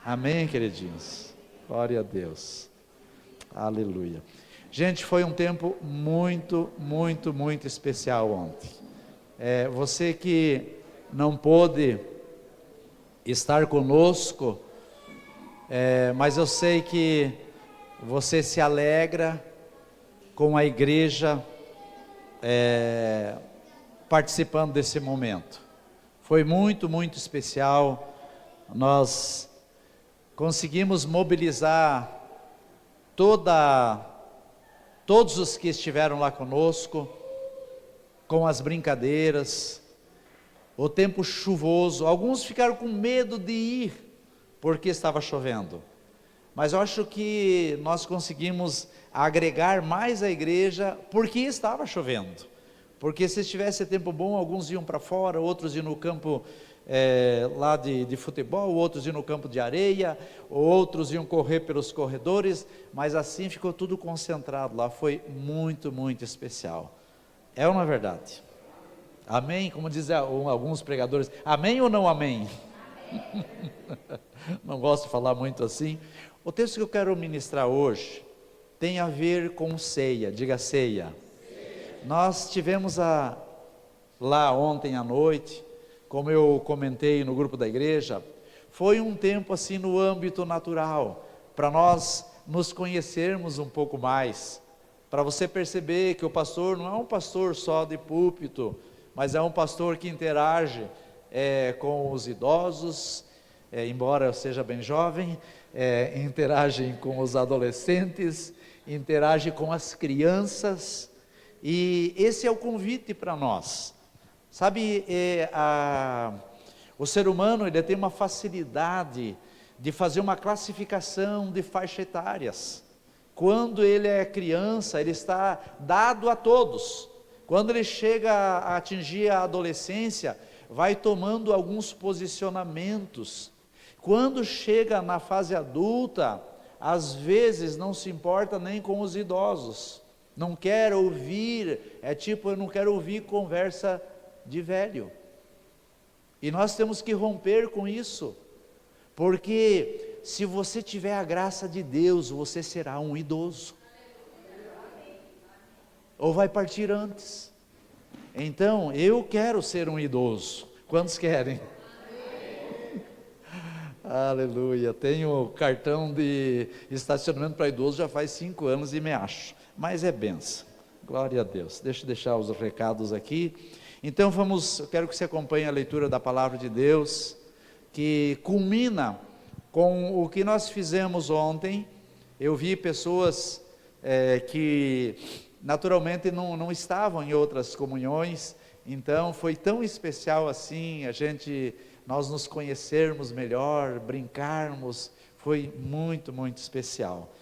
Amém, queridinhos? Glória a Deus. Aleluia. Gente, foi um tempo muito, muito, muito especial ontem. Você que não pôde estar conosco, mas eu sei que você se alegra com a igreja participando desse momento. Foi muito, muito especial. Nós conseguimos mobilizar todos os que estiveram lá conosco, com as brincadeiras, o tempo chuvoso. Alguns ficaram com medo de ir, porque estava chovendo, mas eu acho que nós conseguimos agregar mais a igreja, porque estava chovendo, porque se estivesse tempo bom, alguns iam para fora, outros iam no campo lá de futebol, outros iam no campo de areia, outros iam correr pelos corredores, mas assim ficou tudo concentrado lá. Foi muito, muito especial. É ou não é verdade? Amém? Como dizem alguns pregadores, amém ou não amém? Não gosto de falar muito assim. O texto que eu quero ministrar hoje tem a ver com ceia. Diga ceia. Nós tivemos lá ontem à noite, como eu comentei no grupo da igreja, foi um tempo assim no âmbito natural, para nós nos conhecermos um pouco mais, para você perceber que o pastor não é um pastor só de púlpito, mas é um pastor que interage com os idosos, embora eu seja bem jovem, interage com os adolescentes, interage com as crianças, e esse é o convite para nós. Sabe, o ser humano ele tem uma facilidade de fazer uma classificação de faixas etárias. Quando ele é criança, ele está dado a todos. Quando ele chega a atingir a adolescência, vai tomando alguns posicionamentos. Quando chega na fase adulta, às vezes não se importa nem com os idosos. Não quer ouvir, eu não quero ouvir conversa de velho. E nós temos que romper com isso, porque se você tiver a graça de Deus, você será um idoso, ou vai partir antes. Então eu quero ser um idoso. Quantos querem? Aleluia. Tenho cartão de estacionamento para idoso já faz 5 anos e me acho, mas é benção. Glória a Deus. Deixa eu deixar os recados aqui. Então eu quero que você acompanhe a leitura da palavra de Deus, que culmina com o que nós fizemos ontem. Eu vi pessoas que naturalmente não estavam em outras comunhões, então foi tão especial assim, nós nos conhecermos melhor, brincarmos, foi muito, muito especial.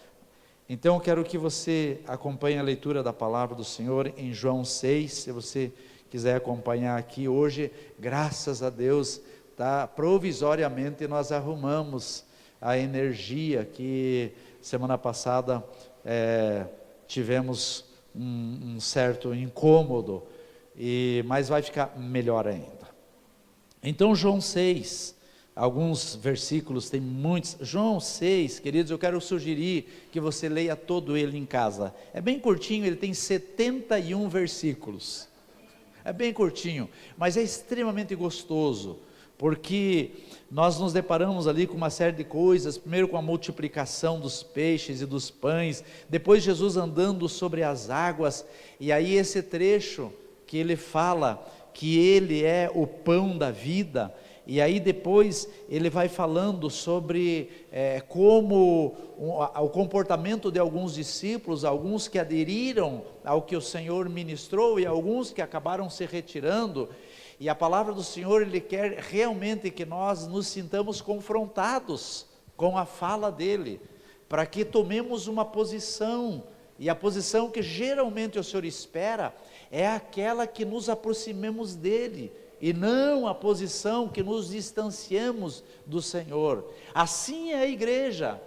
Então eu quero que você acompanhe a leitura da palavra do Senhor em João 6, se você quiser acompanhar aqui hoje, graças a Deus, provisoriamente nós arrumamos a energia que semana passada tivemos um certo incômodo, mas vai ficar melhor ainda. Então João 6, alguns versículos, tem muitos. João 6, queridos, eu quero sugerir que você leia todo ele em casa. É bem curtinho, ele tem 71 versículos. É bem curtinho, mas é extremamente gostoso, porque nós nos deparamos ali com uma série de coisas. Primeiro com a multiplicação dos peixes e dos pães, depois Jesus andando sobre as águas, e aí esse trecho que ele fala que ele é o pão da vida, e aí depois ele vai falando sobre como o comportamento de alguns discípulos, alguns que aderiram ao que o Senhor ministrou e alguns que acabaram se retirando. E a palavra do Senhor, Ele quer realmente que nós nos sintamos confrontados com a fala dEle, para que tomemos uma posição, e a posição que geralmente o Senhor espera, é aquela que nos aproximemos dEle, e não a posição que nos distanciamos do Senhor. Assim é a igreja.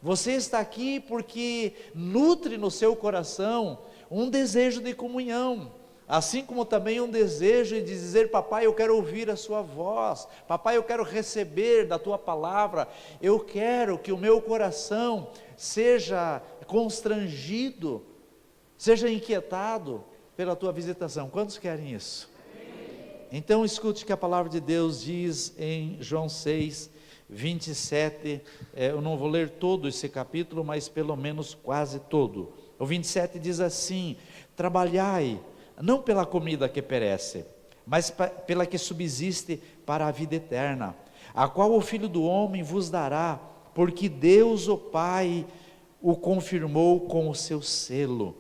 Você está aqui porque nutre no seu coração um desejo de comunhão. assim como também um desejo de dizer: papai, eu quero ouvir a sua voz, papai, eu quero receber da tua palavra, eu quero que o meu coração seja constrangido, seja inquietado pela tua visitação. Quantos querem isso? Então escute que a palavra de Deus diz em João 6, 27, eu não vou ler todo esse capítulo, mas pelo menos quase todo. O 27 diz assim: trabalhai, não pela comida que perece, mas pela que subsiste para a vida eterna, a qual o Filho do Homem vos dará, porque Deus o Pai o confirmou com o seu selo.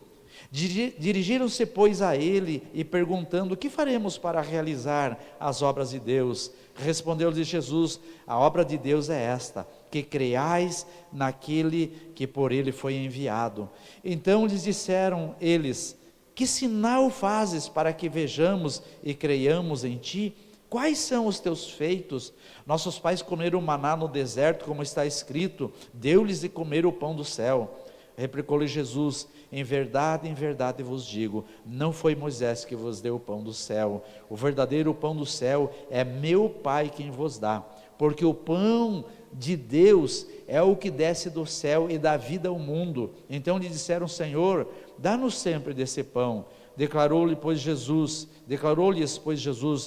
Dirigiram-se, pois, a ele e perguntando: que faremos para realizar as obras de Deus? Respondeu-lhes Jesus: a obra de Deus é esta, que creiais naquele que por ele foi enviado. Então lhes disseram eles: que sinal fazes para que vejamos e creiamos em ti? Quais são os teus feitos? Nossos pais comeram maná no deserto, como está escrito: deu-lhes de comer o pão do céu. Replicou-lhe Jesus: em verdade vos digo, não foi Moisés que vos deu o pão do céu, o verdadeiro pão do céu é meu Pai quem vos dá, porque o pão de Deus é o que desce do céu e dá vida ao mundo. Então lhe disseram: Senhor, dá-nos sempre desse pão. Declarou-lhes, pois, Jesus: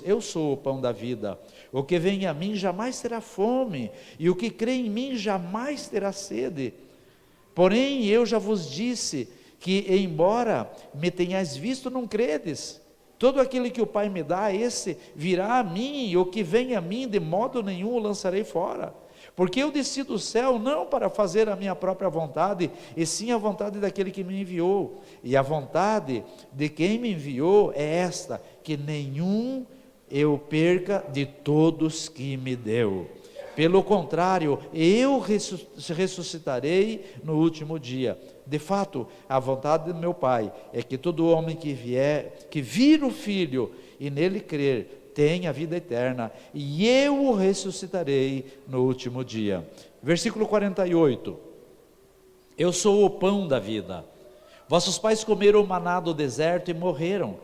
eu sou o pão da vida, o que vem a mim jamais terá fome, e o que crê em mim jamais terá sede. Porém eu já vos disse que, embora me tenhais visto, não credes. Todo aquele que o Pai me dá, esse virá a mim, e o que vem a mim, de modo nenhum o lançarei fora. Porque eu desci do céu não para fazer a minha própria vontade, e sim a vontade daquele que me enviou. E a vontade de quem me enviou é esta: que nenhum eu perca de todos que me deu. Pelo contrário, eu ressuscitarei no último dia. De fato, a vontade do meu Pai é que todo homem que vir o Filho e nele crer, tenha vida eterna, e eu o ressuscitarei no último dia. Versículo 48: eu sou o pão da vida. Vossos pais comeram o maná do deserto e morreram.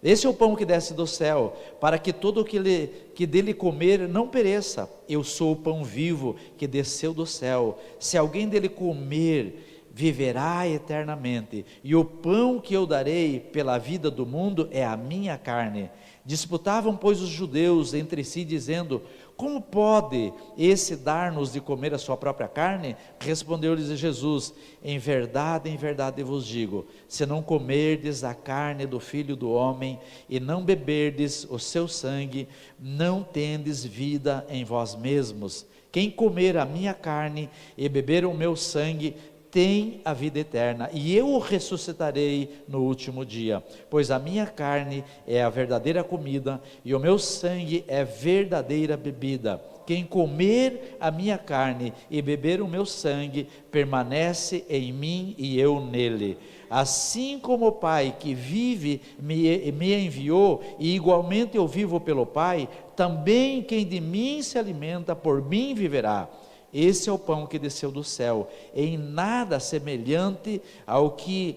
Esse é o pão que desce do céu, para que todo o que dele comer não pereça. Eu sou o pão vivo que desceu do céu. Se alguém dele comer, viverá eternamente. E o pão que eu darei pela vida do mundo é a minha carne. Disputavam, pois, os judeus entre si, dizendo: como pode esse dar-nos de comer a sua própria carne? Respondeu-lhes Jesus: em verdade vos digo, se não comerdes a carne do Filho do Homem e não beberdes o seu sangue, não tendes vida em vós mesmos. Quem comer a minha carne e beber o meu sangue tem a vida eterna, e eu o ressuscitarei no último dia, pois a minha carne é a verdadeira comida, e o meu sangue é verdadeira bebida. Quem comer a minha carne e beber o meu sangue, permanece em mim e eu nele. Assim como o Pai que vive me enviou, e igualmente eu vivo pelo Pai, também quem de mim se alimenta, por mim viverá. Esse é o pão que desceu do céu, em nada semelhante ao que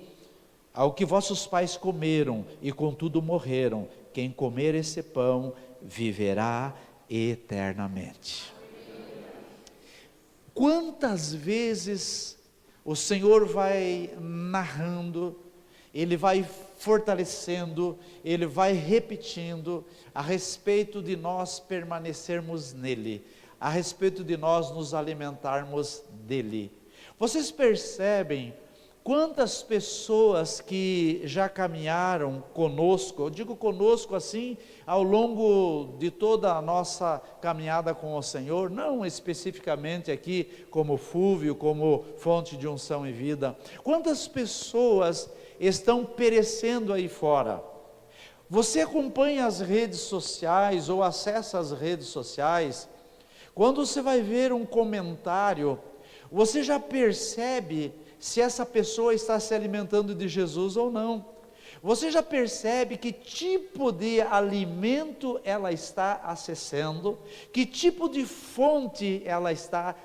vossos pais comeram e contudo morreram. Quem comer esse pão viverá eternamente. Quantas vezes o Senhor vai narrando, Ele vai fortalecendo, Ele vai repetindo a respeito de nós permanecermos nele, a respeito de nós nos alimentarmos dele. Vocês percebem quantas pessoas que já caminharam conosco, eu digo conosco assim, ao longo de toda a nossa caminhada com o Senhor, não especificamente aqui como Fúvio, como fonte de unção e vida, quantas pessoas estão perecendo aí fora? Você acompanha as redes sociais ou acessa as redes sociais? Quando você vai ver um comentário, você já percebe se essa pessoa está se alimentando de Jesus ou não. Você já percebe que tipo de alimento ela está acessando, que tipo de fonte ela está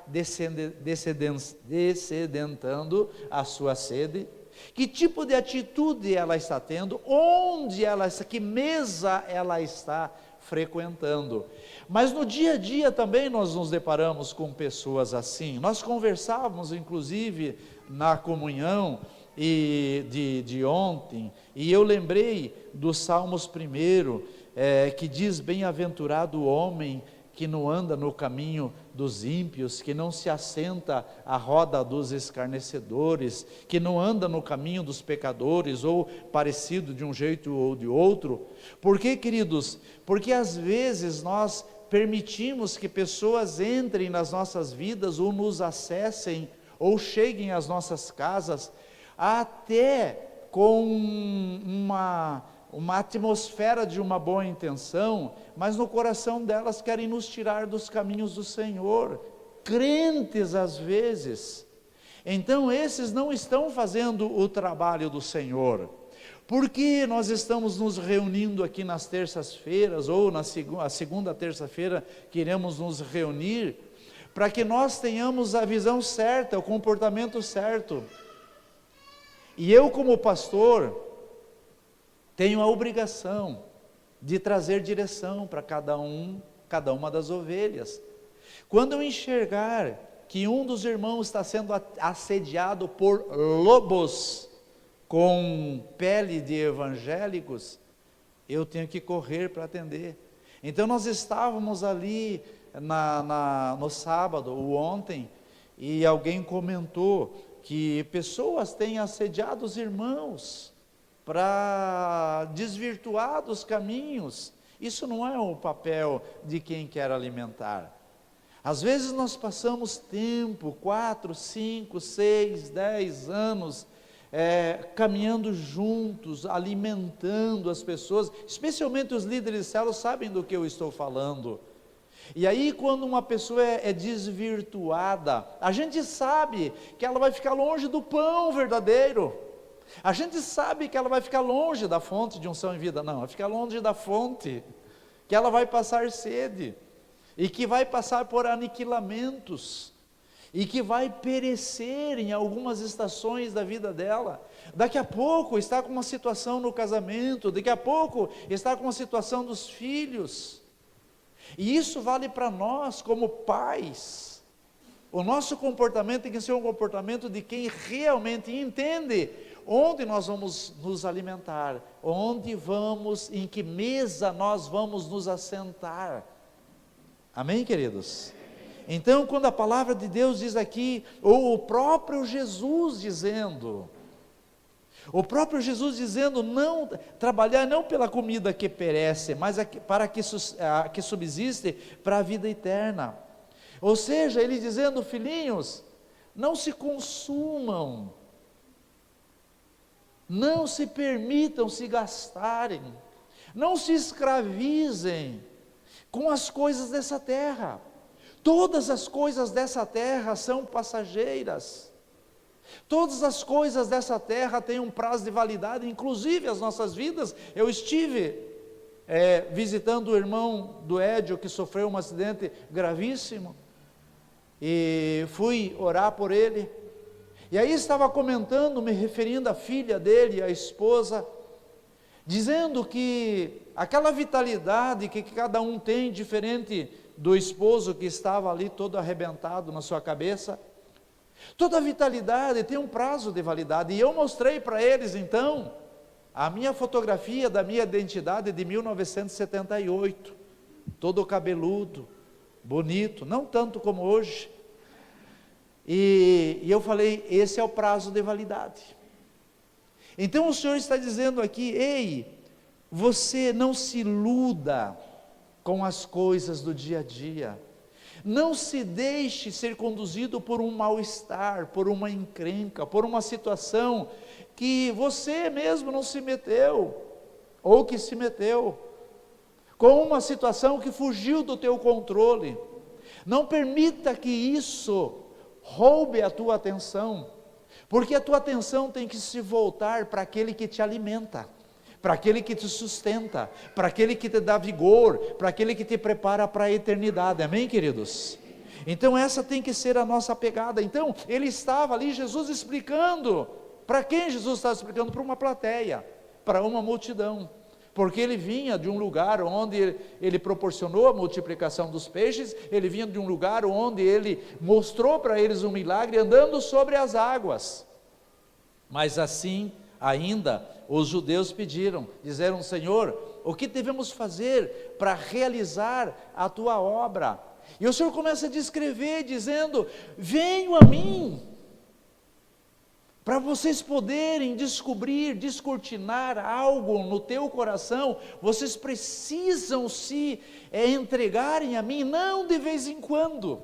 descedentando a sua sede. Que tipo de atitude ela está tendo, onde ela está, que mesa ela está frequentando. Mas no dia a dia também nós nos deparamos com pessoas assim. Nós conversávamos inclusive na comunhão de ontem, e eu lembrei do Salmos 1, que diz: bem-aventurado o homem que não anda no caminho dos ímpios, que não se assenta à roda dos escarnecedores, que não anda no caminho dos pecadores, ou parecido de um jeito ou de outro. Por quê, queridos? Porque às vezes nós permitimos que pessoas entrem nas nossas vidas, ou nos acessem, ou cheguem às nossas casas, até com uma atmosfera de uma boa intenção, mas no coração delas querem nos tirar dos caminhos do Senhor, crentes às vezes. Então esses não estão fazendo o trabalho do Senhor. Porque nós estamos nos reunindo aqui nas terças-feiras, ou na segunda terça-feira que iremos nos reunir, para que nós tenhamos a visão certa, o comportamento certo. E eu, como pastor, tenho a obrigação de trazer direção para cada uma das ovelhas. Quando eu enxergar que um dos irmãos está sendo assediado por lobos com pele de evangélicos, eu tenho que correr para atender. Então nós estávamos ali no sábado, ou ontem, e alguém comentou que pessoas têm assediado os irmãos para desvirtuar dos caminhos. Isso não é o papel de quem quer alimentar. Às vezes nós passamos tempo, 4, 5, 6, 10 anos, caminhando juntos, alimentando as pessoas, especialmente os líderes de célula sabem do que eu estou falando. E aí quando uma pessoa é desvirtuada, a gente sabe que ela vai ficar longe do pão verdadeiro. A gente sabe que ela vai ficar longe da fonte de unção e vida. Não, vai ficar longe da fonte, que ela vai passar sede, e que vai passar por aniquilamentos, e que vai perecer em algumas estações da vida dela. Daqui a pouco está com uma situação no casamento, daqui a pouco está com uma situação dos filhos. E isso vale para nós como pais. O nosso comportamento tem que ser um comportamento de quem realmente entende onde nós vamos nos alimentar, em que mesa nós vamos nos assentar. Amém, queridos? Então, quando a palavra de Deus diz aqui, ou o próprio Jesus dizendo, não trabalhar não pela comida que perece, mas para que subsiste para a vida eterna. Ou seja, ele dizendo: filhinhos, não se consumam, não se permitam se gastarem, não se escravizem com as coisas dessa terra. Todas as coisas dessa terra são passageiras. Todas as coisas dessa terra têm um prazo de validade, inclusive as nossas vidas. Eu estive visitando o irmão do Édio, que sofreu um acidente gravíssimo, e fui orar por ele, e aí estava comentando, me referindo à filha dele, à esposa, dizendo que aquela vitalidade que cada um tem, diferente do esposo que estava ali todo arrebentado na sua cabeça, toda vitalidade tem um prazo de validade. E eu mostrei para eles então a minha fotografia da minha identidade de 1978, todo cabeludo, bonito, não tanto como hoje. E eu falei: esse é o prazo de validade. Então o Senhor está dizendo aqui: ei, você não se iluda com as coisas do dia a dia, não se deixe ser conduzido por um mal-estar, por uma encrenca, por uma situação que você mesmo não se meteu, ou que se meteu, com uma situação que fugiu do teu controle. Não permita que isso roube a tua atenção, porque a tua atenção tem que se voltar para aquele que te alimenta, para aquele que te sustenta, para aquele que te dá vigor, para aquele que te prepara para a eternidade. Amém, queridos? Então essa tem que ser a nossa pegada. Então ele estava ali, Jesus explicando Para quem Jesus estava explicando? Para uma plateia, para uma multidão, porque ele vinha de um lugar onde ele proporcionou a multiplicação dos peixes, ele vinha de um lugar onde ele mostrou para eles um milagre andando sobre as águas. Mas assim ainda os judeus pediram, disseram: Senhor, o que devemos fazer para realizar a tua obra? E o Senhor começa a descrever, dizendo: venham a mim, para vocês poderem descobrir, descortinar algo no teu coração, vocês precisam se entregarem a mim, não de vez em quando.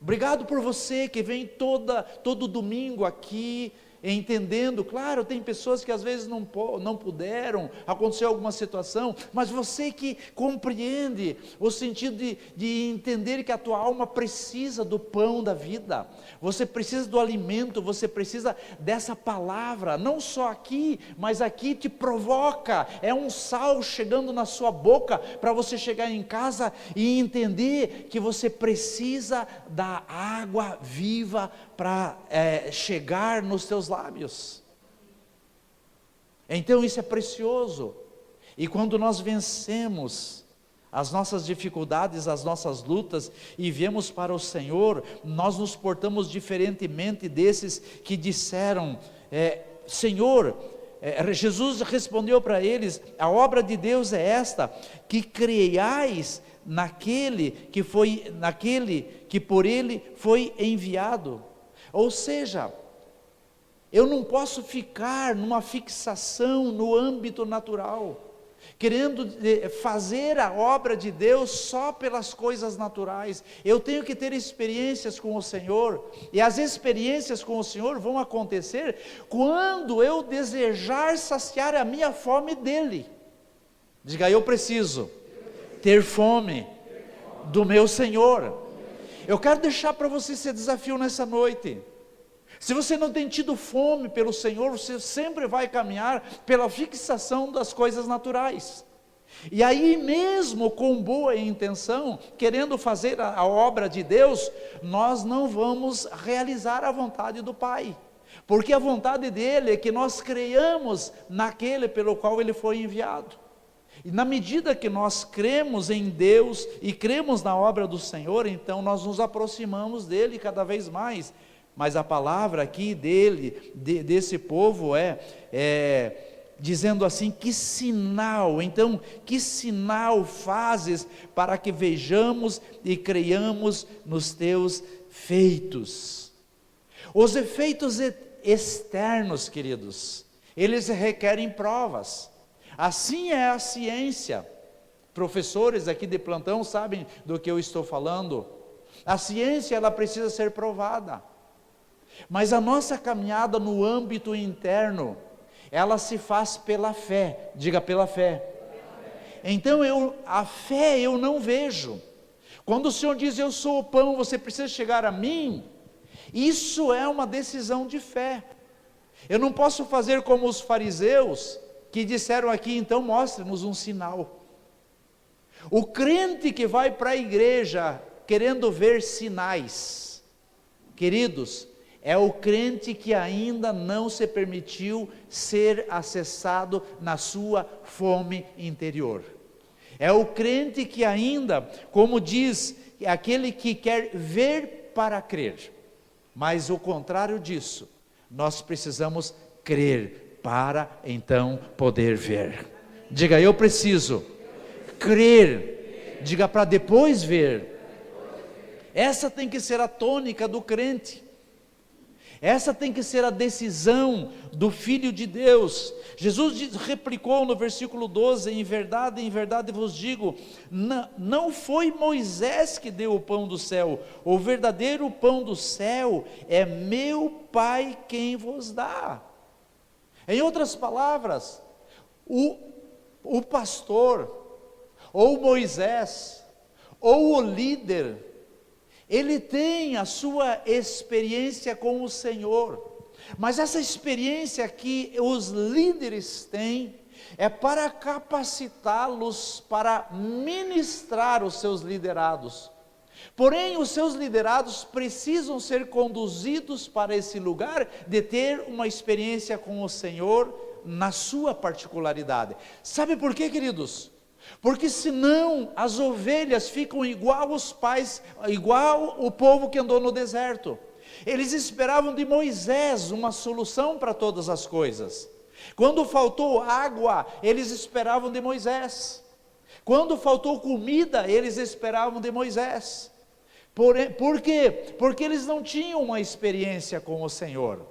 Obrigado por você que vem todo domingo aqui, entendendo. Claro, tem pessoas que às vezes não puderam, aconteceu alguma situação, mas você que compreende o sentido de entender que a tua alma precisa do pão da vida, você precisa do alimento, você precisa dessa palavra, não só aqui, mas aqui te provoca, é um sal chegando na sua boca, para você chegar em casa e entender que você precisa da água viva para chegar nos teus lábios. Então isso é precioso, e quando nós vencemos as nossas dificuldades, as nossas lutas, e viemos para o Senhor, nós nos portamos diferentemente desses que disseram: Senhor, Jesus respondeu para eles: a obra de Deus é esta, que creiais naquele que por ele foi enviado. Ou seja, eu não posso ficar numa fixação no âmbito natural, querendo fazer a obra de Deus só pelas coisas naturais. Eu tenho que ter experiências com o Senhor, e as experiências com o Senhor vão acontecer quando eu desejar saciar a minha fome dEle. Diga: eu preciso ter fome do meu Senhor. Eu quero deixar para você esse desafio nessa noite. Se você não tem tido fome pelo Senhor, você sempre vai caminhar pela fixação das coisas naturais. E aí mesmo com boa intenção, querendo fazer a obra de Deus, nós não vamos realizar a vontade do Pai. Porque a vontade dEle é que nós creiamos naquele pelo qual Ele foi enviado. E na medida que nós cremos em Deus e cremos na obra do Senhor, então nós nos aproximamos dEle cada vez mais. Mas a palavra aqui desse povo dizendo assim: que sinal, então, que sinal fazes para que vejamos e creiamos nos teus feitos? Os efeitos externos, queridos, eles requerem provas. Assim é a ciência. Professores aqui de plantão sabem do que eu estou falando. A ciência, ela precisa ser provada. Mas a nossa caminhada no âmbito interno, ela se faz pela fé. Diga: pela fé. Então a fé eu não vejo. Quando o Senhor diz: eu sou o pão, você precisa chegar a mim, isso é uma decisão de fé. Eu não posso fazer como os fariseus, que disseram aqui: então mostre-nos um sinal. O crente que vai para a igreja querendo ver sinais, queridos, é o crente que ainda não se permitiu ser acessado na sua fome interior. É o crente que ainda, como diz, aquele que quer ver para crer. Mas o contrário disso, nós precisamos crer para então poder ver. Diga: eu preciso crer. Diga: para depois ver. Essa tem que ser a tônica do crente. Essa tem que ser a decisão do Filho de Deus. Jesus replicou no versículo 12: em verdade vos digo, não foi Moisés que deu o pão do céu, o verdadeiro pão do céu é meu Pai quem vos dá. Em outras palavras, o pastor, ou Moisés, ou o líder, ele tem a sua experiência com o Senhor, mas essa experiência que os líderes têm, é para capacitá-los para ministrar os seus liderados. Porém, os seus liderados precisam ser conduzidos para esse lugar de ter uma experiência com o Senhor na sua particularidade. Sabe por quê, queridos? Porque senão as ovelhas ficam igual os pais, igual o povo que andou no deserto. Eles esperavam de Moisés uma solução para todas as coisas. Quando faltou água, eles esperavam de Moisés. Quando faltou comida, eles esperavam de Moisés. Por quê? Porque eles não tinham uma experiência com o Senhor.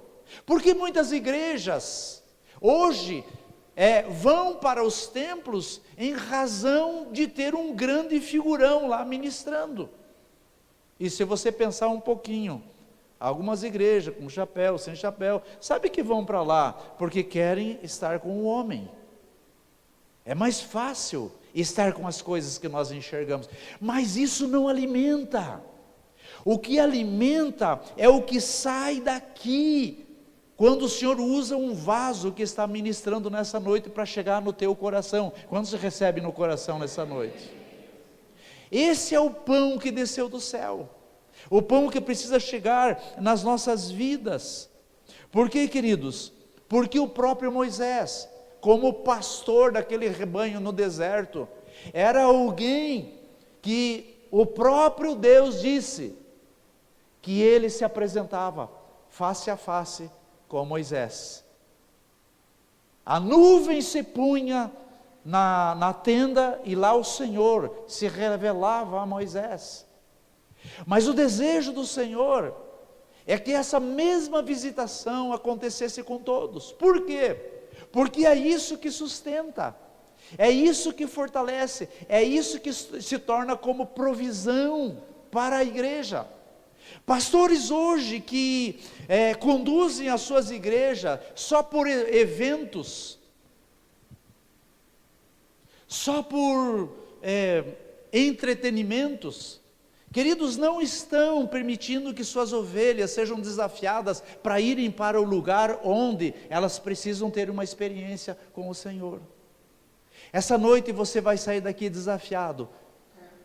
Porque muitas igrejas hoje vão para os templos em razão de ter um grande figurão lá ministrando. E se você pensar um pouquinho, algumas igrejas com chapéu, sem chapéu, sabe que vão para lá porque querem estar com o homem. É mais fácil estar com as coisas que nós enxergamos, mas isso não alimenta. O que alimenta é o que sai daqui, quando o Senhor usa um vaso que está ministrando nessa noite para chegar no teu coração. Quando você recebe no coração nessa noite? Esse é o pão que desceu do céu, o pão que precisa chegar nas nossas vidas. Por quê, queridos? Porque o próprio Moisés, como pastor daquele rebanho no deserto, era alguém que o próprio Deus disse que ele se apresentava face a face com Moisés. A nuvem se punha na tenda e lá o Senhor se revelava a Moisés. Mas o desejo do Senhor é que essa mesma visitação acontecesse com todos. Por quê? Porque é isso que sustenta, é isso que fortalece, é isso que se torna como provisão para a igreja. Pastores hoje que conduzem as suas igrejas só por eventos, só por entretenimentos, queridos, não estão permitindo que suas ovelhas sejam desafiadas para irem para o lugar onde elas precisam ter uma experiência com o Senhor. Essa noite você vai sair daqui desafiado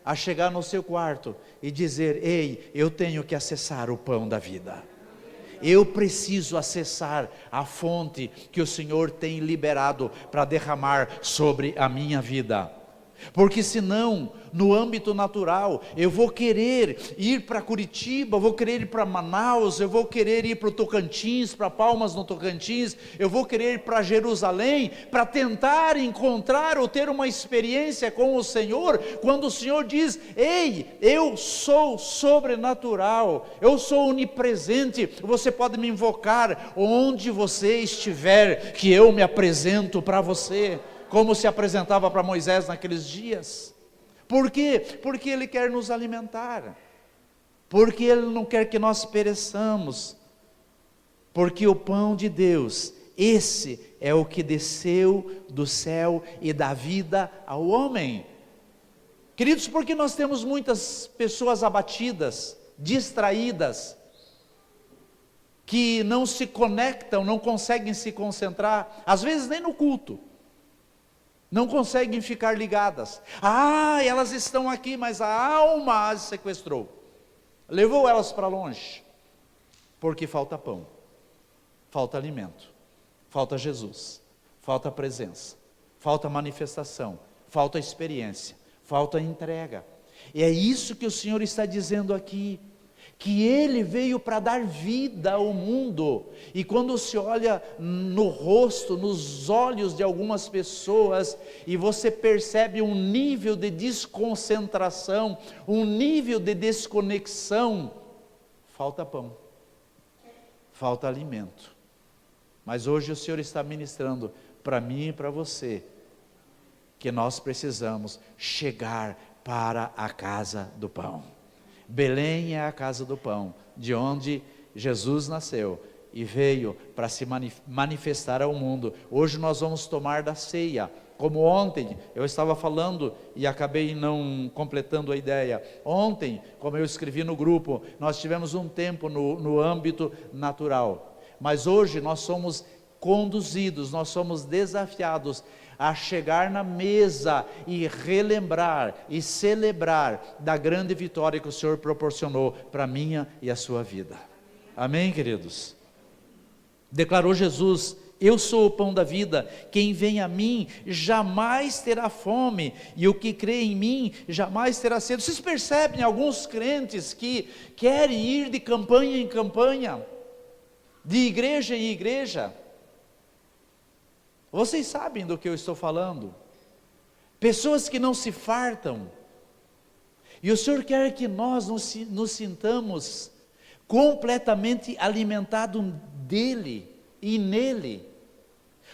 a chegar no seu quarto e dizer: ei, eu tenho que acessar o pão da vida. Eu preciso acessar a fonte que o Senhor tem liberado para derramar sobre a minha vida. Porque senão, no âmbito natural, eu vou querer ir para Curitiba, vou querer ir para Manaus, eu vou querer ir para o Tocantins, para Palmas no Tocantins, eu vou querer ir para Jerusalém, para tentar encontrar ou ter uma experiência com o Senhor, quando o Senhor diz: ei, eu sou sobrenatural, eu sou onipresente, você pode me invocar onde você estiver, que eu me apresento para você, como se apresentava para Moisés naqueles dias. Por quê? Porque Ele quer nos alimentar, porque Ele não quer que nós pereçamos, porque o pão de Deus, esse é o que desceu do céu e dá vida ao homem. Queridos, porque nós temos muitas pessoas abatidas, distraídas, que não se conectam, não conseguem se concentrar, às vezes nem no culto, não conseguem ficar ligadas. Elas estão aqui, mas a alma as sequestrou, levou elas para longe, porque falta pão, falta alimento, falta Jesus, falta presença, falta manifestação, falta experiência, falta entrega. E é isso que o Senhor está dizendo aqui, que Ele veio para dar vida ao mundo. E quando se olha no rosto, nos olhos de algumas pessoas, e você percebe um nível de desconcentração, um nível de desconexão, falta pão, falta alimento. Mas hoje o Senhor está ministrando para mim e para você, que nós precisamos chegar para a casa do pão. Belém é a casa do pão, de onde Jesus nasceu e veio para se manifestar ao mundo. Hoje nós vamos tomar da ceia, como ontem eu estava falando e acabei não completando a ideia. Ontem, como eu escrevi no grupo, nós tivemos um tempo no âmbito natural, mas hoje nós somos conduzidos, nós somos desafiados a chegar na mesa e relembrar e celebrar da grande vitória que o Senhor proporcionou para a minha e a sua vida. Amém, queridos? Declarou Jesus: eu sou o pão da vida, quem vem a mim jamais terá fome, e o que crê em mim jamais terá sede. Vocês percebem alguns crentes que querem ir de campanha em campanha, de igreja em igreja? Vocês sabem do que eu estou falando? Pessoas que não se fartam, e o Senhor quer que nós nos sintamos completamente alimentados dEle e nele.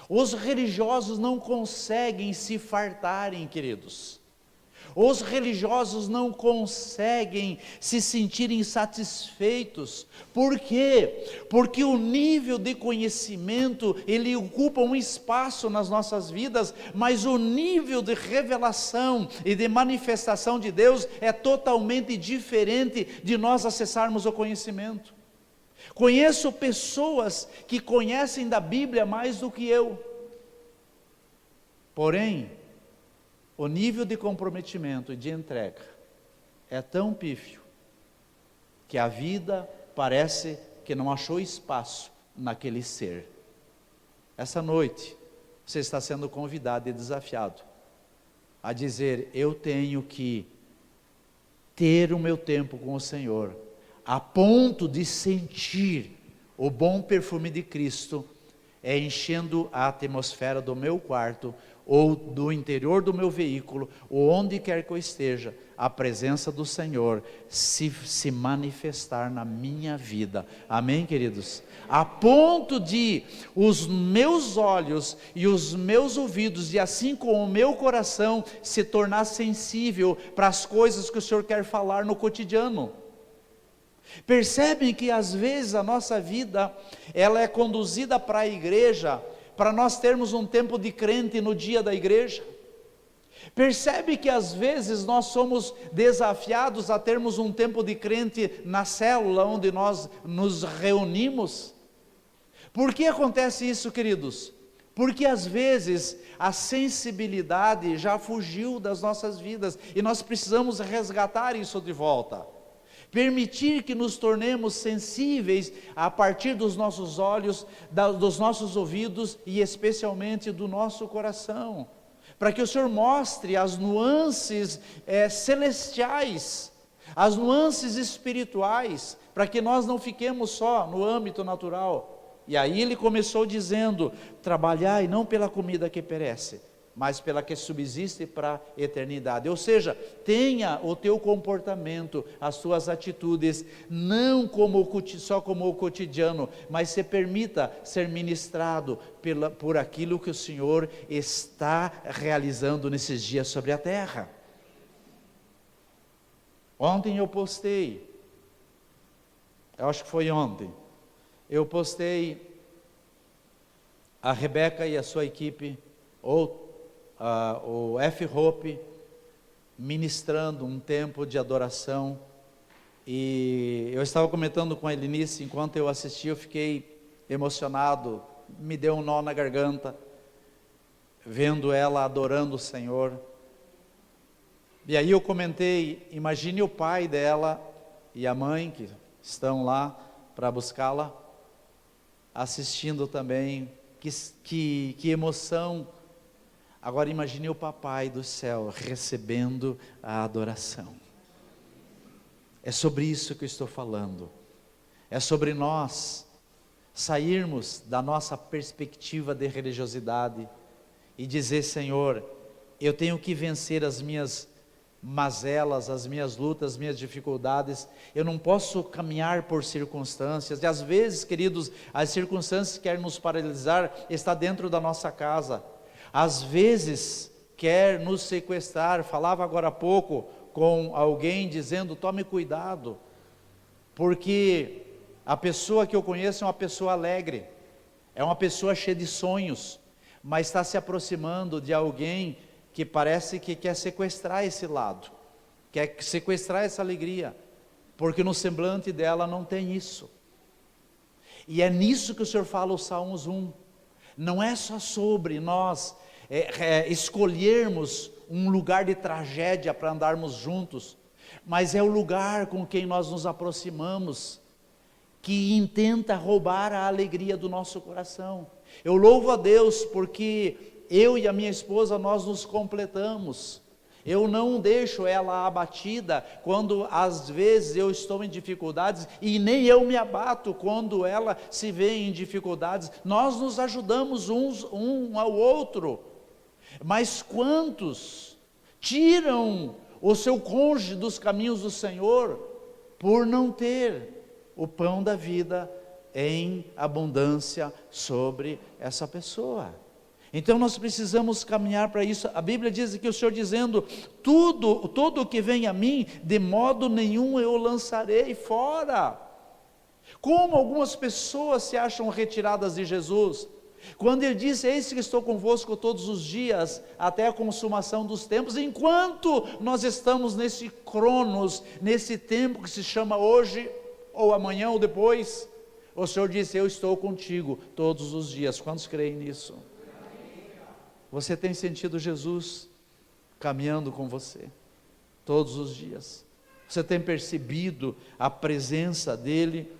Os religiosos não conseguem se fartarem, queridos. Os religiosos não conseguem se sentirem satisfeitos. Por quê? Porque o nível de conhecimento, ele ocupa um espaço nas nossas vidas, mas o nível de revelação e de manifestação de Deus é totalmente diferente de nós acessarmos o conhecimento. Conheço pessoas que conhecem da Bíblia mais do que eu. Porém, o nível de comprometimento e de entrega é tão pífio que a vida parece que não achou espaço naquele ser. Essa noite, você está sendo convidado e desafiado a dizer: eu tenho que ter o meu tempo com o Senhor, a ponto de sentir o bom perfume de Cristo enchendo a atmosfera do meu quarto, ou do interior do meu veículo, ou onde quer que eu esteja, a presença do Senhor se manifestar na minha vida. Amém, queridos? A ponto de os meus olhos e os meus ouvidos, e assim como o meu coração, se tornar sensível para as coisas que o Senhor quer falar no cotidiano. Percebem que às vezes a nossa vida, ela é conduzida para a igreja, para nós termos um tempo de crente no dia da igreja. Percebe que às vezes nós somos desafiados a termos um tempo de crente na célula onde nós nos reunimos. Por que acontece isso, queridos? Porque às vezes a sensibilidade já fugiu das nossas vidas e nós precisamos resgatar isso de volta. Permitir que nos tornemos sensíveis a partir dos nossos olhos, dos nossos ouvidos e especialmente do nosso coração, para que o Senhor mostre as nuances celestiais, as nuances espirituais, para que nós não fiquemos só no âmbito natural. E aí ele começou dizendo: trabalhai não pela comida que perece, mas pela que subsiste para a eternidade. Ou seja, tenha o teu comportamento, as tuas atitudes, não só como o cotidiano, mas se permita ser ministrado por aquilo que o Senhor está realizando nesses dias sobre a terra. Ontem eu postei, eu acho que foi ontem, eu postei a Rebeca e a sua equipe, o F-Hope, ministrando um tempo de adoração, e eu estava comentando com a Elinice, enquanto eu assisti, eu fiquei emocionado, me deu um nó na garganta, vendo ela adorando o Senhor. E aí eu comentei: imagine o pai dela e a mãe que estão lá para buscá-la, assistindo também, que emoção. Agora imagine o papai do céu recebendo a adoração. É sobre isso que eu estou falando. É sobre nós sairmos da nossa perspectiva de religiosidade e dizer: Senhor, eu tenho que vencer as minhas mazelas, as minhas lutas, as minhas dificuldades. Eu não posso caminhar por circunstâncias. E às vezes, queridos, as circunstâncias que querem nos paralisar está dentro da nossa casa. Às vezes quer nos sequestrar. Falava agora há pouco com alguém dizendo: tome cuidado, porque a pessoa que eu conheço é uma pessoa alegre, é uma pessoa cheia de sonhos, mas está se aproximando de alguém que parece que quer sequestrar esse lado, quer sequestrar essa alegria, porque no semblante dela não tem isso. E é nisso que o Senhor fala o Salmos 1, não é só sobre nós escolhermos um lugar de tragédia para andarmos juntos, mas é o lugar com quem nós nos aproximamos, que intenta roubar a alegria do nosso coração. Eu louvo a Deus porque eu e a minha esposa, nós nos completamos. Eu não deixo ela abatida quando às vezes eu estou em dificuldades, e nem eu me abato quando ela se vê em dificuldades. Nós nos ajudamos um ao outro. Mas quantos tiram o seu cônjuge dos caminhos do Senhor por não ter o pão da vida em abundância sobre essa pessoa? Então nós precisamos caminhar para isso. A Bíblia diz que o Senhor dizendo: todo o que vem a mim, de modo nenhum eu lançarei fora. Como algumas pessoas se acham retiradas de Jesus, quando Ele diz: eis que estou convosco todos os dias, até a consumação dos tempos. Enquanto nós estamos nesse cronos, nesse tempo que se chama hoje, ou amanhã, ou depois, o Senhor disse: eu estou contigo todos os dias. Quantos creem nisso? Você tem sentido Jesus caminhando com você todos os dias? Você tem percebido a presença dEle?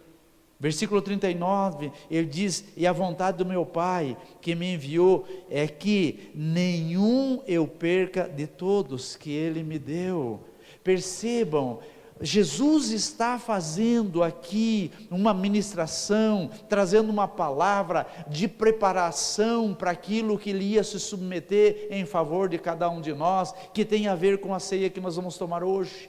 Versículo 39, ele diz: e a vontade do meu Pai que me enviou é que nenhum eu perca de todos que Ele me deu. Percebam, Jesus está fazendo aqui uma ministração, trazendo uma palavra de preparação para aquilo que Ele ia se submeter em favor de cada um de nós, que tem a ver com a ceia que nós vamos tomar hoje,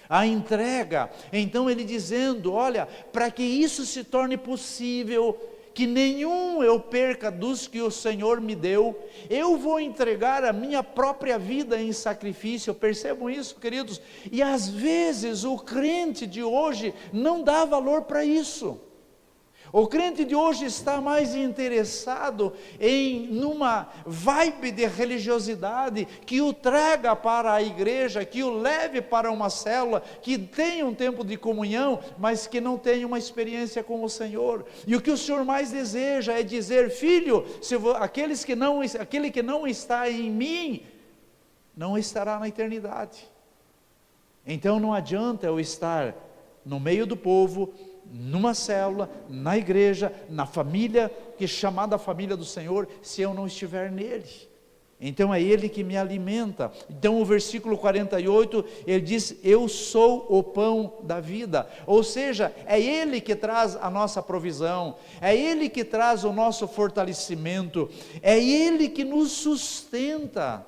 a entrega. Então Ele dizendo: olha, para que isso se torne possível, que nenhum eu perca dos que o Senhor me deu, eu vou entregar a minha própria vida em sacrifício. Percebam isso, queridos? E às vezes o crente de hoje não dá valor para isso. O crente de hoje está mais interessado numa vibe de religiosidade que o traga para a igreja, que o leve para uma célula, que tenha um tempo de comunhão, mas que não tenha uma experiência com o Senhor. E o que o Senhor mais deseja é dizer: filho, aquele que não está em mim, não estará na eternidade. Então não adianta eu estar no meio do povo, numa célula, na igreja, na família, que é chamada família do Senhor, se eu não estiver nele. Então é Ele que me alimenta. Então o versículo 48, ele diz: eu sou o pão da vida. Ou seja, é Ele que traz a nossa provisão, é Ele que traz o nosso fortalecimento, é Ele que nos sustenta.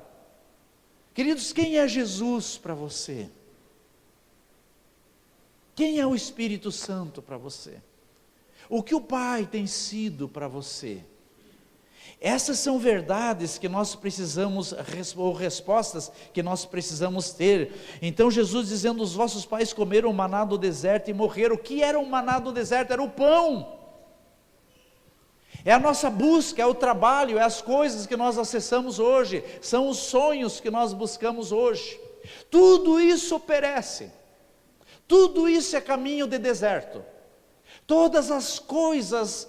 Queridos, quem é Jesus para você? Quem é o Espírito Santo para você? O que o Pai tem sido para você? Essas são verdades que nós precisamos, ou respostas que nós precisamos ter. Então Jesus dizendo: os vossos pais comeram o maná do deserto e morreram. O que era o maná do deserto? Era o pão. É a nossa busca, é o trabalho, é as coisas que nós acessamos hoje, são os sonhos que nós buscamos hoje. Tudo isso perece. Tudo isso é caminho de deserto. Todas as coisas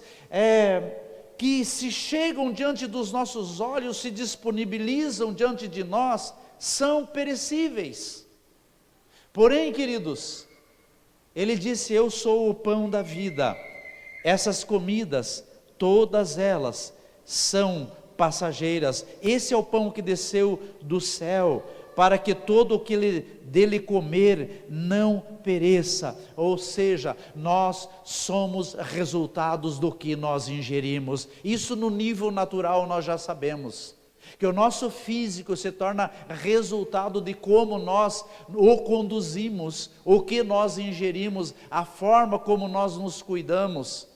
que se chegam diante dos nossos olhos, se disponibilizam diante de nós, são perecíveis. Porém, queridos, Ele disse: eu sou o pão da vida. Essas comidas, todas elas são passageiras. Esse é o pão que desceu do céu, para que todo o que dele comer não pereça. Ou seja, nós somos resultados do que nós ingerimos. Isso no nível natural nós já sabemos, que o nosso físico se torna resultado de como nós o conduzimos, o que nós ingerimos, a forma como nós nos cuidamos.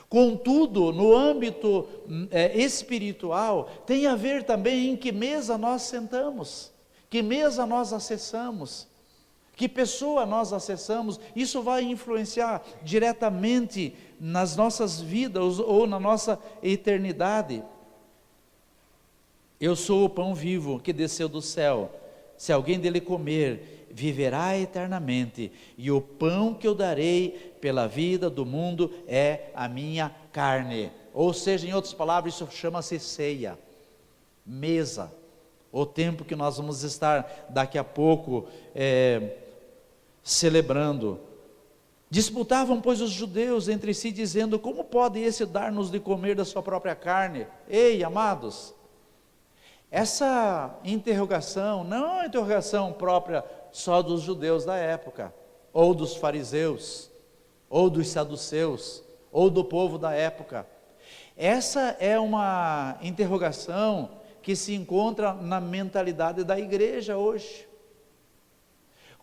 Contudo, no âmbito espiritual, tem a ver também em que mesa nós sentamos, que mesa nós acessamos, que pessoa nós acessamos. Isso vai influenciar diretamente nas nossas vidas ou na nossa eternidade. Eu sou o pão vivo que desceu do céu. Se alguém dele comer, viverá eternamente. E o pão que eu darei pela vida do mundo é a minha carne. Ou seja, em outras palavras, isso chama-se ceia. mesa, o tempo que nós vamos estar daqui a pouco celebrando. Disputavam, pois, os judeus entre si, dizendo: como pode esse dar-nos de comer da sua própria carne? Ei, amados, essa interrogação não é uma interrogação própria só dos judeus da época, ou dos fariseus, ou dos saduceus, ou do povo da época. Essa é uma interrogação que se encontra na mentalidade da igreja hoje.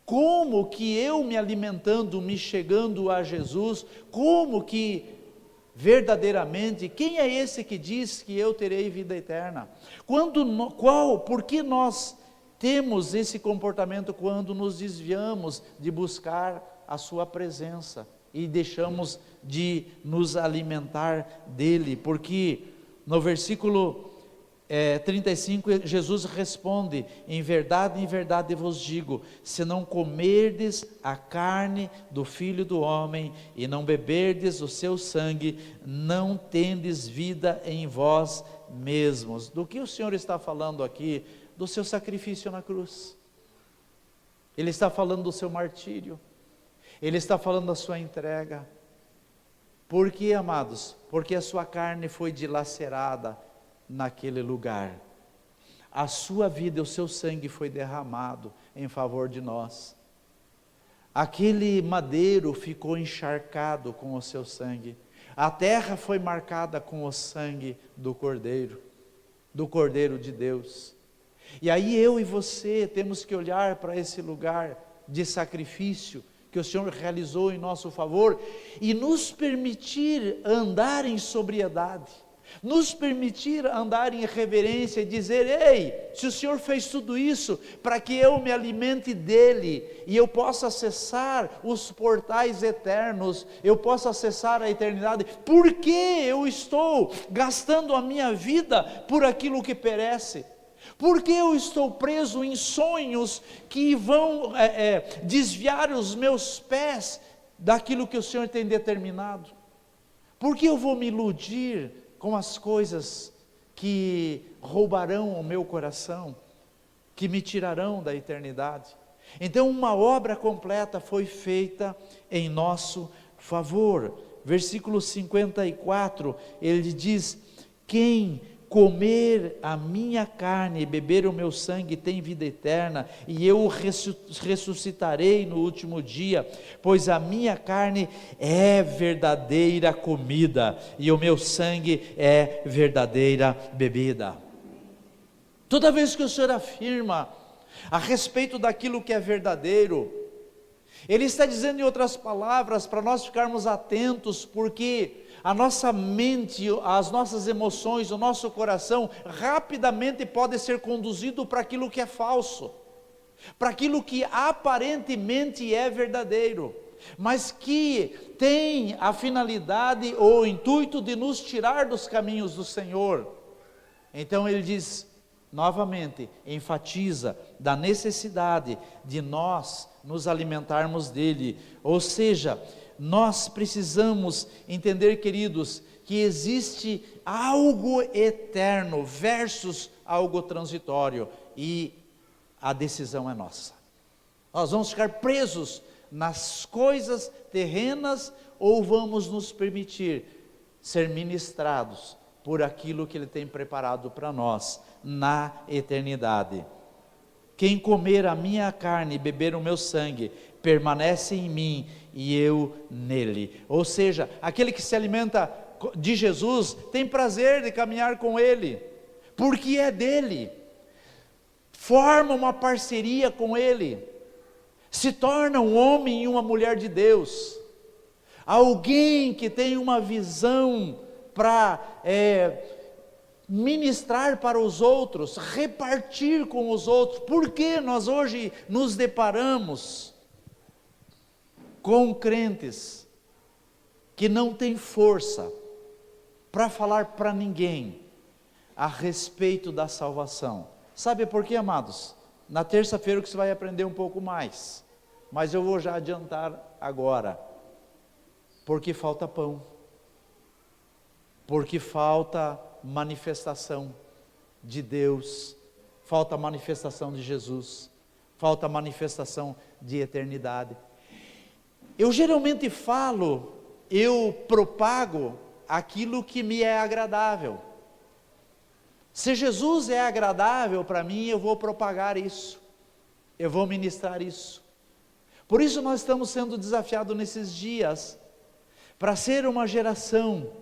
Como que eu me alimentando, me chegando a Jesus, como que verdadeiramente, quem é esse que diz que eu terei vida eterna? Por que nós temos esse comportamento quando nos desviamos de buscar a sua presença e deixamos de nos alimentar dele? Porque no versículo 35, Jesus responde: em verdade vos digo, se não comerdes a carne do Filho do Homem e não beberdes o seu sangue, não tendes vida em vós mesmos. Do que o Senhor está falando aqui? Do seu sacrifício na cruz. Ele está falando do seu martírio. Ele está falando da sua entrega. Por quê, amados? Porque a sua carne foi dilacerada naquele lugar. A sua vida e o seu sangue foi derramado em favor de nós. Aquele madeiro ficou encharcado com o seu sangue. A terra foi marcada com o sangue do Cordeiro de Deus. E aí eu e você temos que olhar para esse lugar de sacrifício que o Senhor realizou em nosso favor e nos permitir andar em sobriedade, nos permitir andar em reverência e dizer: ei, se o Senhor fez tudo isso para que eu me alimente dele e eu possa acessar os portais eternos, eu possa acessar a eternidade, por que eu estou gastando a minha vida por aquilo que perece? Por que eu estou preso em sonhos que vão desviar os meus pés daquilo que o Senhor tem determinado? Por que eu vou me iludir com as coisas que roubarão o meu coração, que me tirarão da eternidade? Então uma obra completa foi feita em nosso favor. Versículo 54, ele diz: quem comer a minha carne e beber o meu sangue tem vida eterna, e eu ressuscitarei no último dia, pois a minha carne é verdadeira comida, e o meu sangue é verdadeira bebida. Toda vez que o Senhor afirma a respeito daquilo que é verdadeiro, Ele está dizendo, em outras palavras, para nós ficarmos atentos, porque a nossa mente, as nossas emoções, o nosso coração, rapidamente pode ser conduzido para aquilo que é falso, para aquilo que aparentemente é verdadeiro, mas que tem a finalidade ou o intuito de nos tirar dos caminhos do Senhor. Então ele diz, novamente, enfatiza da necessidade de nós nos alimentarmos dele, ou seja, nós precisamos entender, queridos, que existe algo eterno versus algo transitório, e a decisão é nossa. Nós vamos ficar presos nas coisas terrenas, ou vamos nos permitir ser ministrados por aquilo que Ele tem preparado para nós na eternidade. Quem comer a minha carne e beber o meu sangue, permanece em mim e eu nele. Ou seja, aquele que se alimenta de Jesus, tem prazer de caminhar com Ele, porque é dele, forma uma parceria com Ele, se torna um homem e uma mulher de Deus, alguém que tem uma visão para ministrar para os outros, repartir com os outros. Porque nós hoje nos deparamos com crentes que não têm força para falar para ninguém a respeito da salvação? Sabe por quê, amados? Na terça-feira que você vai aprender um pouco mais, mas eu vou já adiantar agora. Porque falta pão, porque falta manifestação, de Deus, falta a manifestação de Jesus, falta a manifestação de eternidade. Eu geralmente falo, eu propago aquilo que me é agradável. Se Jesus é agradável para mim, eu vou propagar isso, eu vou ministrar isso. Por isso nós estamos sendo desafiados nesses dias, para ser uma geração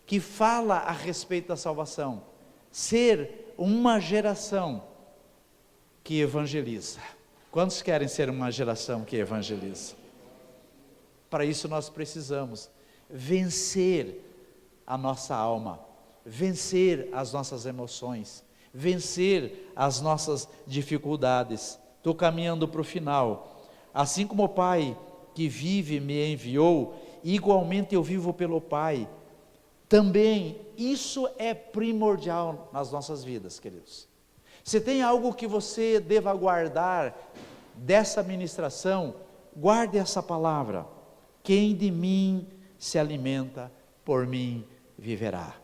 que fala a respeito da salvação, ser uma geração que evangeliza. Quantos querem ser uma geração que evangeliza? Para isso nós precisamos vencer a nossa alma, vencer as nossas emoções, vencer as nossas dificuldades. Estou caminhando para o final. Assim como o Pai que vive me enviou, igualmente eu vivo pelo Pai. Também isso é primordial nas nossas vidas, queridos. Se tem algo que você deva guardar dessa ministração, guarde essa palavra: quem de mim se alimenta, por mim viverá.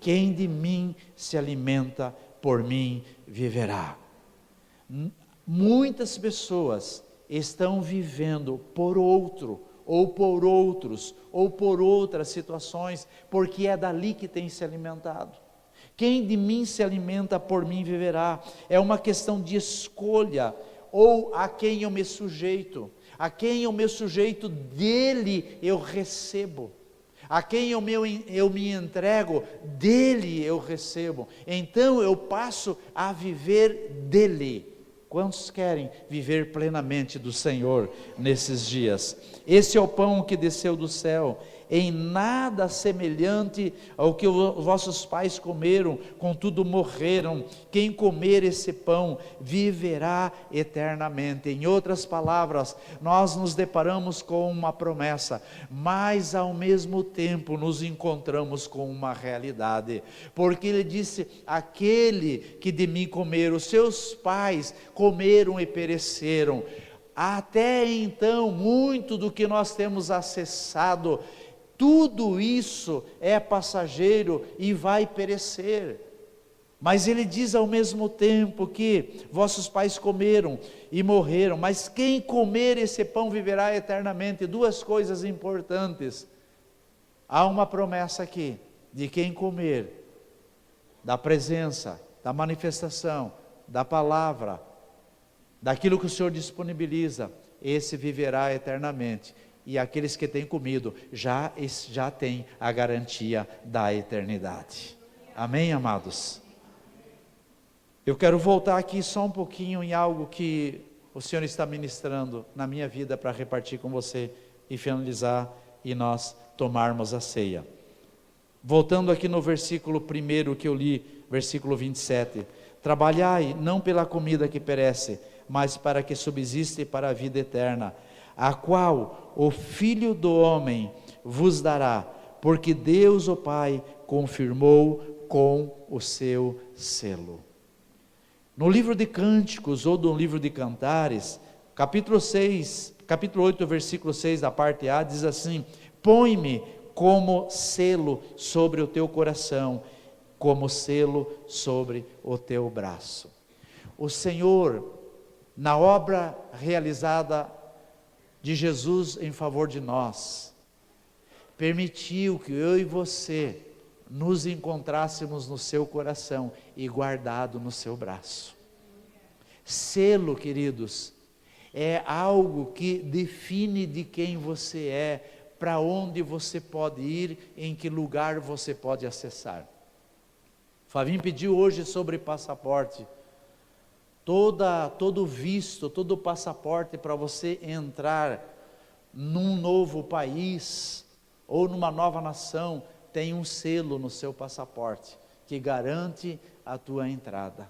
Quem de mim se alimenta, por mim viverá. Muitas pessoas estão vivendo por outro, ou por outros, ou por outras situações, porque é dali que tem se alimentado. Quem de mim se alimenta, por mim viverá. É uma questão de escolha, ou a quem eu me sujeito. A quem eu me sujeito, dele eu recebo. A quem eu me entrego, dele eu recebo. Então eu passo a viver dele. Quantos querem viver plenamente do Senhor nesses dias? Esse é o pão que desceu do céu, em nada semelhante ao que os vossos pais comeram, contudo morreram. Quem comer esse pão viverá eternamente. Em outras palavras, nós nos deparamos com uma promessa, mas ao mesmo tempo nos encontramos com uma realidade, porque ele disse: aquele que de mim comer, os seus pais comeram e pereceram. Até então, muito do que nós temos acessado, tudo isso é passageiro e vai perecer. Mas ele diz ao mesmo tempo que vossos pais comeram e morreram, mas quem comer esse pão viverá eternamente. Duas coisas importantes. Há uma promessa aqui, de quem comer da presença, da manifestação, da palavra, daquilo que o Senhor disponibiliza, esse viverá eternamente. E aqueles que têm comido já têm a garantia da eternidade. Amém, amados? Eu quero voltar aqui só um pouquinho em algo que o Senhor está ministrando na minha vida, para repartir com você e finalizar, e nós tomarmos a ceia. Voltando aqui no versículo 1 que eu li, versículo 27. Trabalhai não pela comida que perece, mas para que subsiste para a vida eterna, a qual o Filho do Homem vos dará, porque Deus o Pai confirmou com o seu selo. No livro de Cânticos, ou no livro de Cantares, capítulo 8, versículo 6, da parte A, diz assim: põe-me como selo sobre o teu coração, como selo sobre o teu braço. O Senhor, na obra realizada de Jesus em favor de nós, permitiu que eu e você nos encontrássemos no seu coração e guardado no seu braço. Selo, queridos, é algo que define de quem você é, para onde você pode ir, em que lugar você pode acessar. Fabinho pediu hoje sobre passaporte. Todo visto, todo passaporte para você entrar num novo país ou numa nova nação, tem um selo no seu passaporte que garante a tua entrada.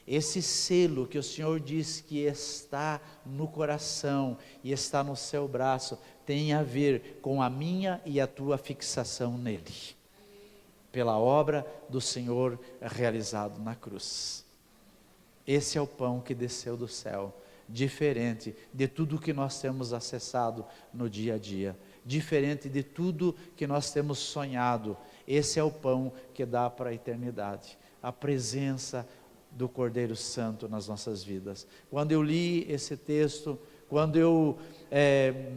Esse selo que o Senhor diz que está no coração e está no seu braço, tem a ver com a minha e a tua fixação nele, pela obra do Senhor realizado na cruz. Esse é o pão que desceu do céu, diferente de tudo que nós temos acessado no dia a dia, diferente de tudo que nós temos sonhado. Esse é o pão que dá para a eternidade. a presença do Cordeiro Santo nas nossas vidas. Quando eu li esse texto, quando eu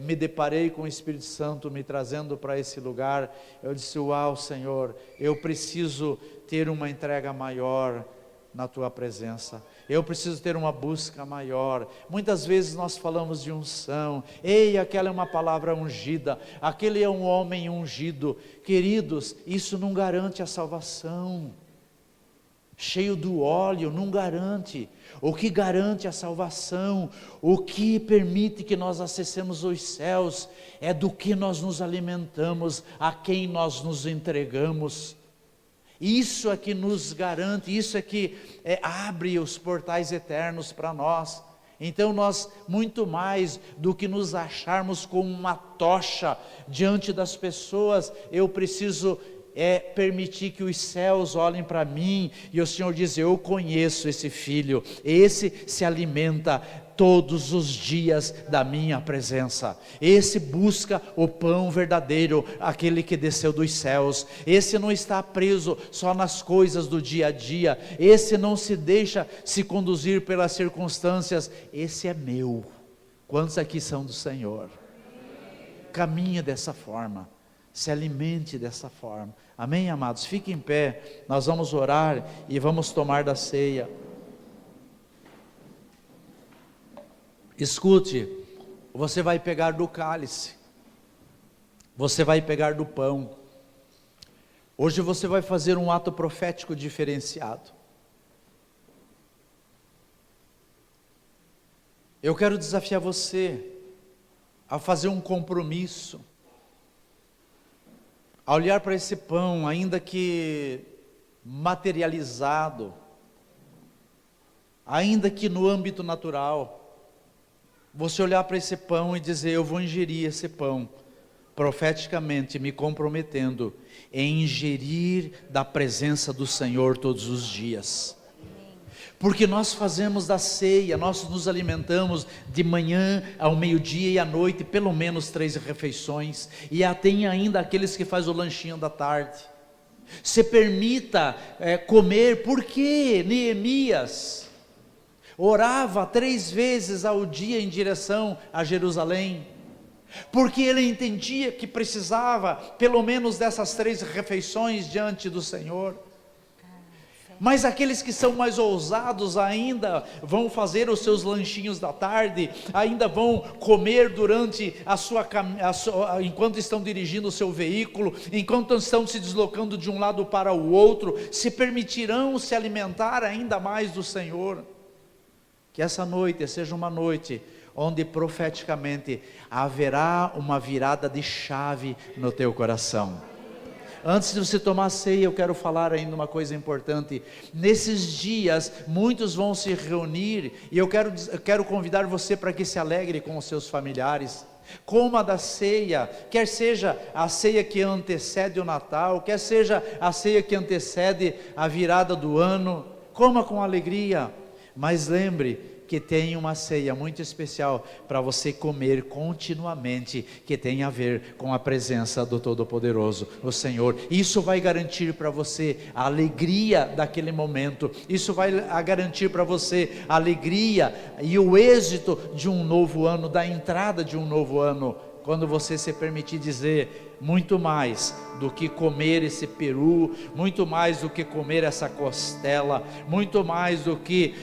me deparei com o Espírito Santo me trazendo para esse lugar, eu disse: uau, Senhor, eu preciso ter uma entrega maior na Tua presença, eu preciso ter uma busca maior. Muitas vezes nós falamos de unção, ei, aquela é uma palavra ungida, aquele é um homem ungido. Queridos, isso não garante a salvação. Cheio do óleo não garante. O que garante a salvação, o que permite que nós acessemos os céus, é do que nós nos alimentamos, a quem nós nos entregamos. Isso é que nos garante, isso é que abre os portais eternos para nós. Então nós, muito mais do que nos acharmos como uma tocha diante das pessoas, eu preciso permitir que os céus olhem para mim, e o Senhor diz: eu conheço esse filho, esse se alimenta todos os dias da minha presença, esse busca o pão verdadeiro, aquele que desceu dos céus, esse não está preso só nas coisas do dia a dia, esse não se deixa se conduzir pelas circunstâncias, esse é meu. Quantos aqui são do Senhor? Caminhe dessa forma, se alimente dessa forma, amém, amados? Fique em pé, nós vamos orar e vamos tomar da ceia. Escute, você vai pegar do cálice, você vai pegar do pão. Hoje você vai fazer um ato profético diferenciado. Eu quero desafiar você a fazer um compromisso, a olhar para esse pão, ainda que materializado, ainda que no âmbito natural, você olhar para esse pão e dizer: eu vou ingerir esse pão, profeticamente me comprometendo em ingerir da presença do Senhor todos os dias. Porque nós fazemos da ceia, nós nos alimentamos de manhã ao meio-dia e à noite, pelo menos 3 refeições, e tem ainda aqueles que fazem o lanchinho da tarde. Se permita comer, porque Neemias orava 3 vezes ao dia em direção a Jerusalém, porque ele entendia que precisava pelo menos dessas 3 refeições diante do Senhor. Mas aqueles que são mais ousados ainda vão fazer os seus lanchinhos da tarde, ainda vão comer durante enquanto estão dirigindo o seu veículo, enquanto estão se deslocando de um lado para o outro, se permitirão se alimentar ainda mais do Senhor. Que essa noite seja uma noite onde profeticamente haverá uma virada de chave no teu coração. Antes de você tomar a ceia, eu quero falar ainda uma coisa importante. Nesses dias, muitos vão se reunir, e eu quero convidar você para que se alegre com os seus familiares. Coma da ceia, quer seja a ceia que antecede o Natal, quer seja a ceia que antecede a virada do ano, coma com alegria, mas lembre que tem uma ceia muito especial para você comer continuamente, que tem a ver com a presença do Todo-Poderoso, o Senhor. Isso vai garantir para você a alegria daquele momento, isso vai garantir para você a alegria e o êxito de um novo ano, da entrada de um novo ano, quando você se permitir dizer: muito mais do que comer esse peru, muito mais do que comer essa costela, muito mais do que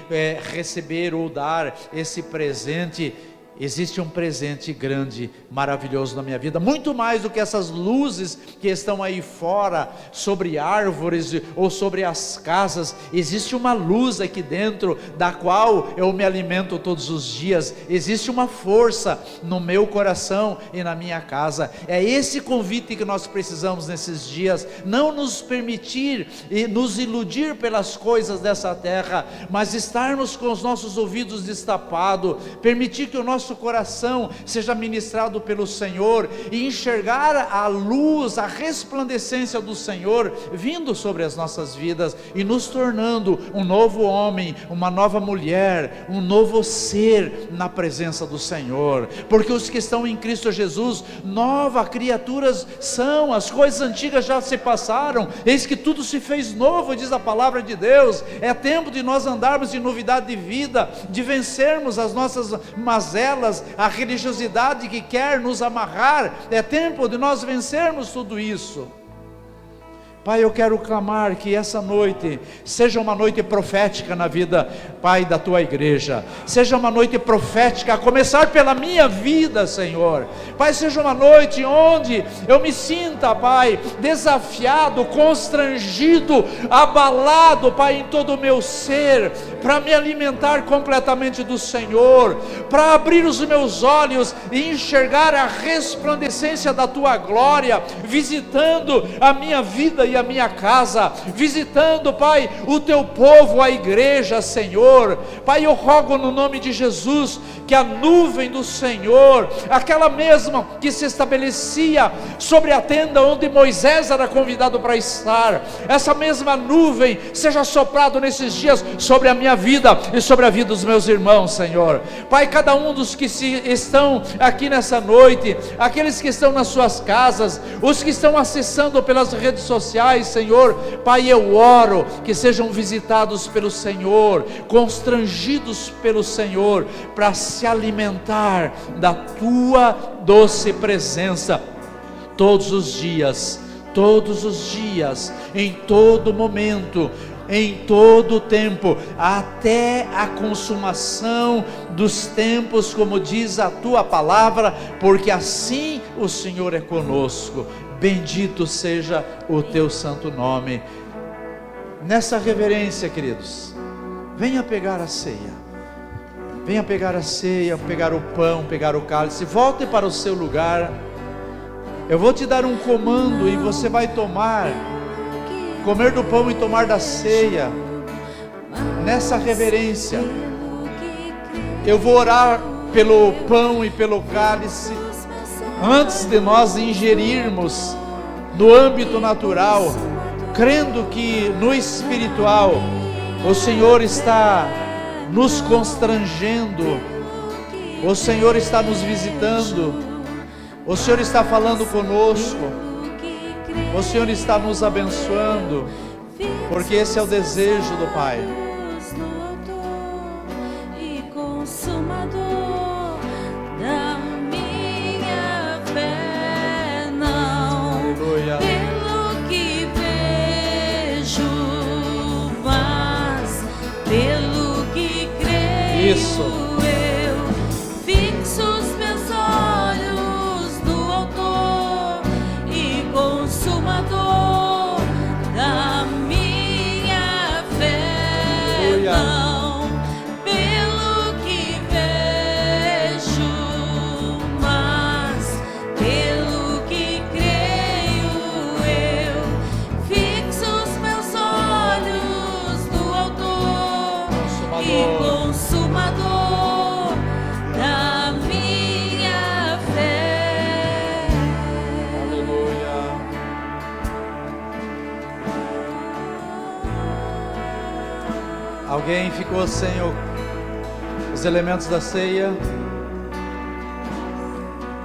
receber ou dar esse presente, existe um presente grande, maravilhoso na minha vida, muito mais do que essas luzes que estão aí fora, sobre árvores ou sobre as casas. Existe uma luz aqui dentro, da qual eu me alimento todos os dias. Existe uma força no meu coração e na minha casa. É esse convite que nós precisamos nesses dias, não nos permitir e nos iludir pelas coisas dessa terra, mas estarmos com os nossos ouvidos destapados, permitir que o nosso nosso coração seja ministrado pelo Senhor, e enxergar a luz, a resplandecência do Senhor vindo sobre as nossas vidas e nos tornando um novo homem, uma nova mulher, um novo ser na presença do Senhor. Porque os que estão em Cristo Jesus, nova criaturas são, as coisas antigas já se passaram, eis que tudo se fez novo, diz a palavra de Deus. É tempo de nós andarmos em novidade de vida, de vencermos as nossas mazelas, a religiosidade que quer nos amarrar. É tempo de nós vencermos tudo isso. Pai, eu quero clamar que essa noite seja uma noite profética na vida, Pai, da Tua igreja. Seja uma noite profética, a começar pela minha vida, Senhor. Pai, seja uma noite onde eu me sinta, Pai, desafiado, constrangido, abalado, Pai, em todo o meu ser, para me alimentar completamente do Senhor, para abrir os meus olhos e enxergar a resplandecência da Tua glória, visitando a minha vida e a minha casa, visitando, Pai, o Teu povo, a igreja, Senhor. Pai, eu rogo no nome de Jesus, que a nuvem do Senhor, aquela mesma que se estabelecia sobre a tenda onde Moisés era convidado para estar, essa mesma nuvem seja soprado nesses dias sobre a minha vida e sobre a vida dos meus irmãos, Senhor. Pai, cada um dos que estão aqui nessa noite, aqueles que estão nas suas casas, os que estão acessando pelas redes sociais, Senhor, Pai, eu oro que sejam visitados pelo Senhor, constrangidos pelo Senhor, para se alimentar da Tua doce presença todos os dias, em todo momento, em todo o tempo, até a consumação dos tempos, como diz a Tua palavra, porque assim o Senhor é conosco. Bendito seja o Teu santo nome. Nessa reverência, queridos, venha pegar a ceia, pegar o pão, pegar o cálice, volte para o seu lugar. Eu vou te dar um comando e você vai comer do pão e tomar da ceia, nessa reverência. Eu vou orar pelo pão e pelo cálice, antes de nós ingerirmos no âmbito natural, crendo que no espiritual o Senhor está nos constrangendo, o Senhor está nos visitando, o Senhor está falando conosco, o Senhor está nos abençoando, porque esse é o desejo do Pai. Pelo que vejo, mas pelo que creio, Isso. eu fixo os meus olhos no Autor e Consumador da minha fé. Aleluia. Não pelo que vejo, mas pelo que creio, eu fixo os meus olhos no Autor e Consumador da minha fé. Aleluia. Alguém ficou sem os elementos da ceia?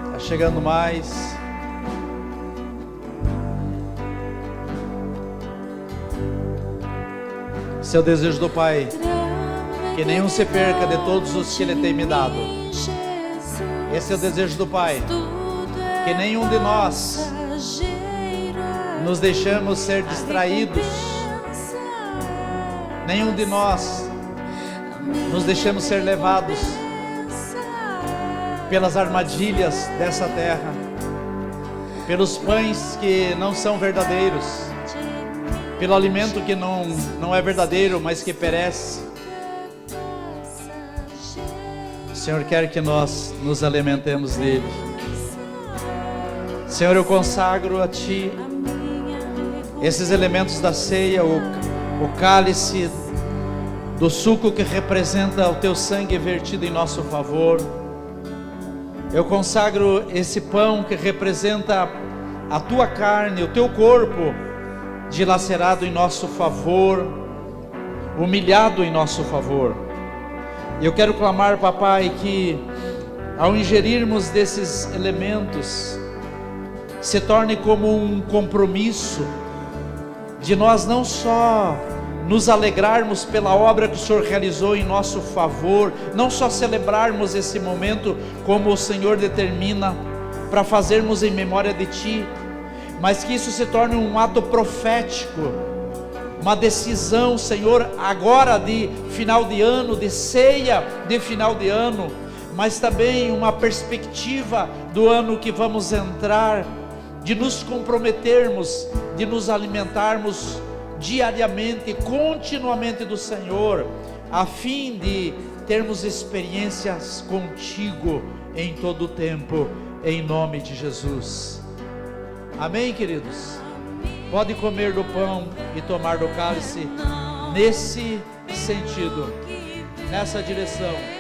Está chegando mais. Esse é o desejo do Pai, que nenhum se perca de todos os que Ele tem me dado. Esse é o desejo do Pai, que nenhum de nós nos deixamos ser distraídos, nenhum de nós nos deixemos ser levados pelas armadilhas dessa terra, pelos pães que não são verdadeiros, pelo alimento que não é verdadeiro, mas que perece. O Senhor quer que nós nos alimentemos dele. Senhor, eu consagro a Ti esses elementos da ceia, o cálice do suco que representa o Teu sangue vertido em nosso favor, Eu consagro esse pão que representa a tua carne, o teu corpo, dilacerado em nosso favor, humilhado em nosso favor. E eu quero clamar, papai, que ao ingerirmos desses elementos, se torne como um compromisso de nós não só nos alegrarmos pela obra que o Senhor realizou em nosso favor, não só celebrarmos esse momento como o Senhor determina para fazermos em memória de Ti, mas que isso se torne um ato profético, uma decisão, Senhor, agora de final de ano, de ceia de final de ano, mas também uma perspectiva do ano que vamos entrar, de nos comprometermos, de nos alimentarmos diariamente, continuamente do Senhor, a fim de termos experiências contigo em todo o tempo, em nome de Jesus. Amém, queridos? Pode comer do pão e tomar do cálice nesse sentido, nessa direção.